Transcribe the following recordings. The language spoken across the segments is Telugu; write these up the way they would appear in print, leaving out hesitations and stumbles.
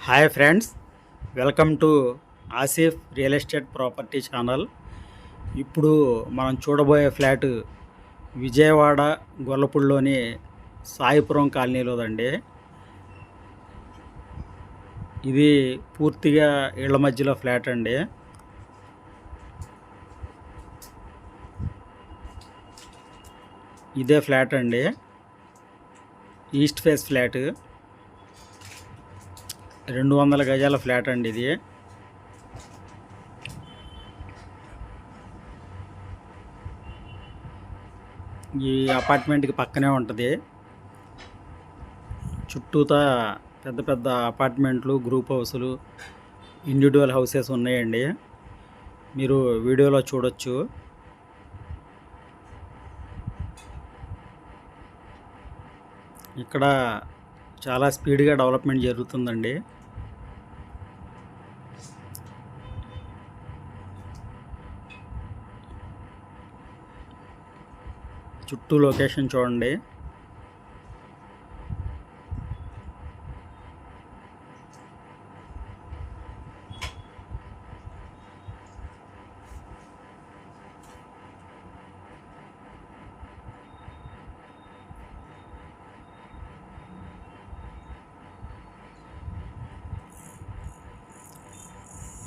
Hi friends, welcome to Asif real estate property channel. ఇప్పుడు మనం చూడబోయే ఫ్లాట్ విజయవాడ గొల్లపూడిలోని సాయిపురం కాలనీలోదండి. ఇది పూర్తిగా ఇళ్ల మధ్యలో ఫ్లాట్ అండి. ఇదే ఫ్లాట్ అండి, ఈస్ట్ ఫేస్ ఫ్లాట్. 200 గజాల ఫ్లాట్ అండి ఇది. ఈ అపార్ట్మెంట్కి పక్కనే ఉంటుంది. చుట్టూతా పెద్ద పెద్ద అపార్ట్మెంట్లు, గ్రూప్ హౌసులు, ఇండివిజువల్ హౌసెస్ ఉన్నాయండి. మీరు వీడియోలో చూడొచ్చు. ఇక్కడ చాలా స్పీడ్గా డెవలప్మెంట్ జరుగుతుందండి. చుట్టూ లొకేషన్ చూడండి.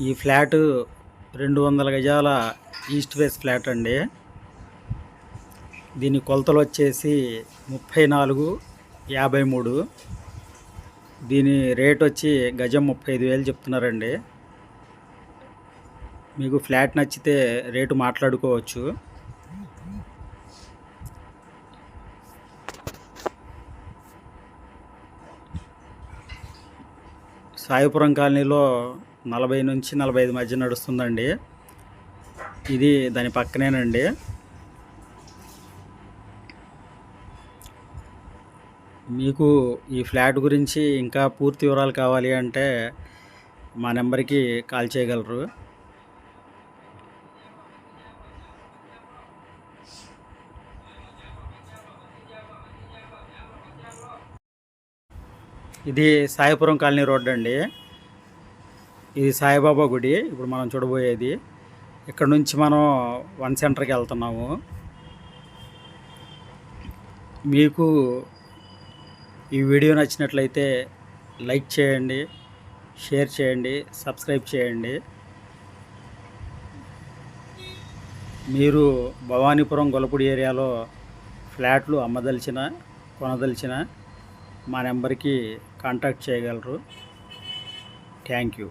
ఈ ఫ్లాట్ 200 గజాల ఈస్ట్ ఫేస్ ఫ్లాట్ అండి. దీని కొలతలు వచ్చేసి 34,53. దీని రేట్ వచ్చి గజం 35,000 చెప్తున్నారండి. మీకు ఫ్లాట్ నచ్చితే రేటు మాట్లాడుకోవచ్చు. సాయిపురం కాలనీలో 40 నుంచి 45 మధ్య నడుస్తుందండి. ఇది దాని పక్కనేనండి. మీకు ఈ ఫ్లాట్ గురించి ఇంకా పూర్తి వివరాలు కావాలి అంటే మా నెంబర్కి కాల్ చేయగలరు. ఇది సాయిపురం కాలనీ రోడ్ అండి. ఇది సాయిబాబా గుడి ఇప్పుడు మనం చూడబోయేది. ఇక్కడ నుంచి మనం వన్ సెంటర్కి వెళ్తున్నాము. మీకు ఈ వీడియో నచ్చినట్లయితే లైక్ చేయండి, షేర్ చేయండి, సబ్స్క్రైబ్ చేయండి. మీరు భవానీపురం గొల్లపూడి ఏరియాలో ఫ్లాట్లు అమ్మదలిచిన, కొనదలిచిన మా నెంబర్కి కాంటాక్ట్ చేయగలరు. Thank you.